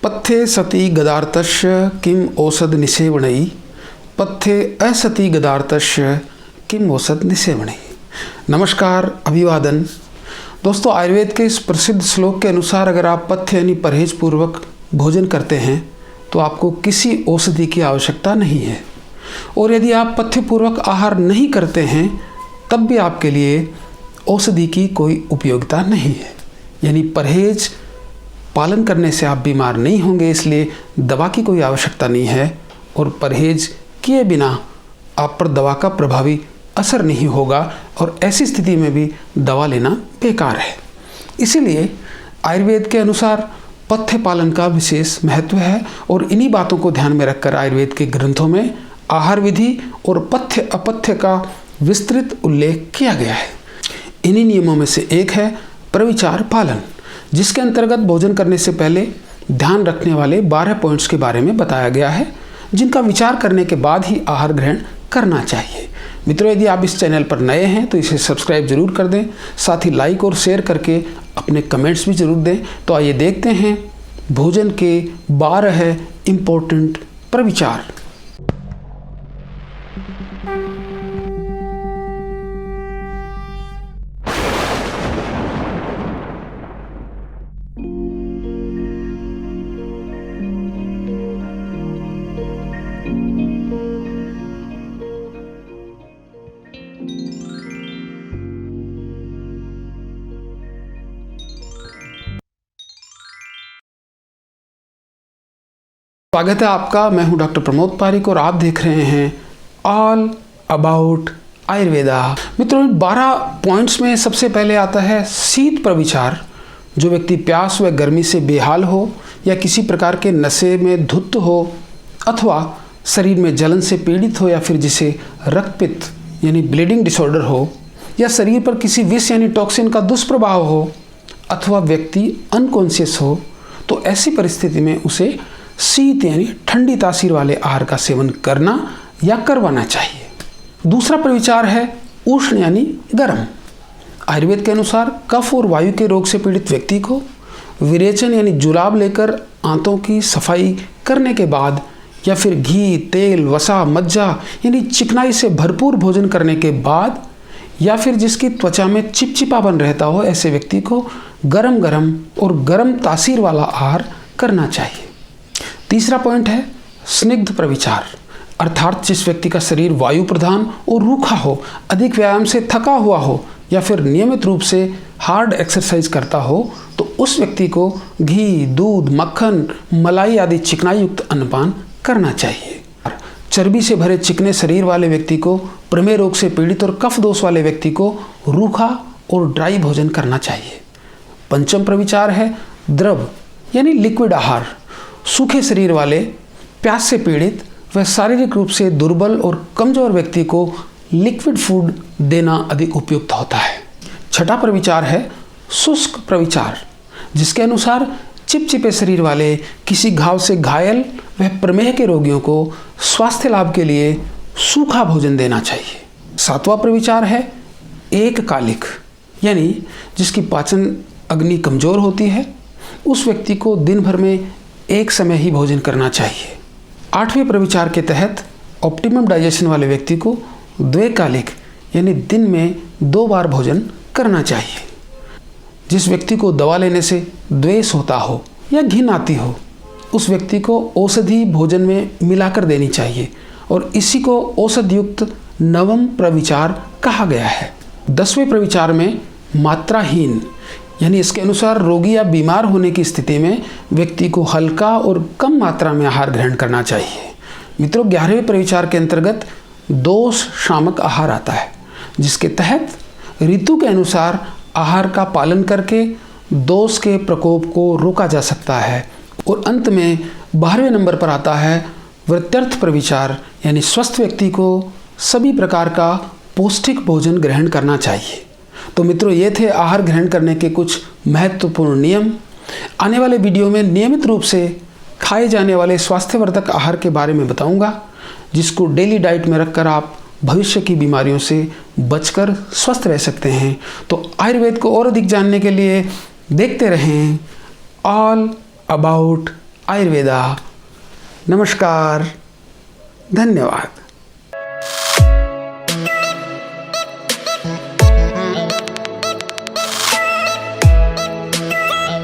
पथ्ये सति गदार्थस्य किम औषध निसेवनई, पथ्ये असति गदार्थस्य किम औषध निसेवनई। नमस्कार, अभिवादन। दोस्तों, आयुर्वेद के इस प्रसिद्ध श्लोक के अनुसार अगर आप पथ्य यानी परहेज पूर्वक भोजन करते हैं तो आपको किसी औषधि की आवश्यकता नहीं है, और यदि आप पथ्य पूर्वक आहार नहीं करते हैं तब भी आपके लिए औषधि की कोई उपयोगिता नहीं है। यानी परहेज पालन करने से आप बीमार नहीं होंगे, इसलिए दवा की कोई आवश्यकता नहीं है, और परहेज किए बिना आप पर दवा का प्रभावी असर नहीं होगा, और ऐसी स्थिति में भी दवा लेना बेकार है। इसीलिए आयुर्वेद के अनुसार पथ्य पालन का विशेष महत्व है, और इन्हीं बातों को ध्यान में रखकर आयुर्वेद के ग्रंथों में आहार विधि और पथ्य अपथ्य का विस्तृत उल्लेख किया गया है। इन्हीं नियमों में से एक है प्रविचार पालन, जिसके अंतर्गत भोजन करने से पहले ध्यान रखने वाले 12 पॉइंट्स के बारे में बताया गया है, जिनका विचार करने के बाद ही आहार ग्रहण करना चाहिए। मित्रों, यदि आप इस चैनल पर नए हैं तो इसे सब्सक्राइब जरूर कर दें, साथ ही लाइक और शेयर करके अपने कमेंट्स भी जरूर दें। तो आइए देखते हैं भोजन के 12 इम्पोर्टेंट प्रविचार। स्वागत है आपका। मैं हूं डॉक्टर प्रमोद पारिक और आप देख रहे हैं ऑल अबाउट आयुर्वेदा। मित्रों, 12 पॉइंट्स में सबसे पहले आता है शीत प्रविचार। जो व्यक्ति प्यास व गर्मी से बेहाल हो, या किसी प्रकार के नशे में धुत हो, अथवा शरीर में जलन से पीड़ित हो, या फिर जिसे रक्तपित्त यानी ब्लीडिंग डिसऑर्डर हो, या शरीर पर किसी विष यानी टॉक्सिन का दुष्प्रभाव हो, अथवा व्यक्ति अनकॉन्शियस हो, तो ऐसी परिस्थिति में उसे शीत यानी ठंडी तासीर वाले आहार का सेवन करना या करवाना चाहिए। दूसरा प्रविचार है उष्ण यानी गर्म। आयुर्वेद के अनुसार कफ और वायु के रोग से पीड़ित व्यक्ति को विरेचन यानी जुलाब लेकर आंतों की सफाई करने के बाद, या फिर घी, तेल, वसा, मज्जा यानी चिकनाई से भरपूर भोजन करने के बाद, या फिर जिसकी त्वचा में चिपचिपापन रहता हो, ऐसे व्यक्ति को गरम गरम और गर्म तासीर वाला आहार करना चाहिए। तीसरा पॉइंट है स्निग्ध प्रविचार, अर्थात जिस व्यक्ति का शरीर वायु प्रधान और रूखा हो, अधिक व्यायाम से थका हुआ हो, या फिर नियमित रूप से हार्ड एक्सरसाइज करता हो, तो उस व्यक्ति को घी, दूध, मक्खन, मलाई आदि चिकनाई युक्त अन्नपान करना चाहिए। चर्बी से भरे चिकने शरीर वाले व्यक्ति को, प्रमेह रोग से पीड़ित और कफ दोष वाले व्यक्ति को रूखा और ड्राई भोजन करना चाहिए। पंचम प्रविचार है द्रव यानी लिक्विड आहार। सूखे शरीर वाले, प्यास से पीड़ित व शारीरिक रूप से दुर्बल और कमजोर व्यक्ति को लिक्विड फूड देना अधिक उपयुक्त होता है। छठा प्रविचार है शुष्क प्रविचार, जिसके अनुसार चिपचिपे शरीर वाले, किसी घाव से घायल व प्रमेह के रोगियों को स्वास्थ्य लाभ के लिए सूखा भोजन देना चाहिए। सातवां प्रविचार है एककालिक, यानी जिसकी पाचन अग्नि कमजोर होती है, उस व्यक्ति को दिन भर में एक समय ही भोजन करना चाहिए। आठवें प्रविचार के तहत ऑप्टिमम डाइजेशन वाले व्यक्ति को द्वैकालिक यानी दिन में 2 बार भोजन करना चाहिए। जिस व्यक्ति को दवा लेने से द्वेष होता हो या घिन आती हो, उस व्यक्ति को औषधि भोजन में मिलाकर देनी चाहिए, और इसी को औषध युक्त नवम प्रविचार कहा गया है। 10वें प्रविचार में मात्राहीन, यानी इसके अनुसार रोगी या बीमार होने की स्थिति में व्यक्ति को हल्का और कम मात्रा में आहार ग्रहण करना चाहिए। मित्रों, 11वें प्रविचार के अंतर्गत दोष शामक आहार आता है, जिसके तहत ऋतु के अनुसार आहार का पालन करके दोष के प्रकोप को रोका जा सकता है। और अंत में 12वें नंबर पर आता है वृत्यर्थ प्रविचार, यानी स्वस्थ व्यक्ति को सभी प्रकार का पौष्टिक भोजन ग्रहण करना चाहिए। तो मित्रों, ये थे आहार ग्रहण करने के कुछ महत्वपूर्ण नियम। आने वाले वीडियो में नियमित रूप से खाए जाने वाले स्वास्थ्यवर्धक आहार के बारे में बताऊंगा, जिसको डेली डाइट में रखकर आप भविष्य की बीमारियों से बचकर स्वस्थ रह सकते हैं। तो आयुर्वेद को और अधिक जानने के लिए देखते रहें ऑल अबाउट आयुर्वेदा। नमस्कार, धन्यवाद।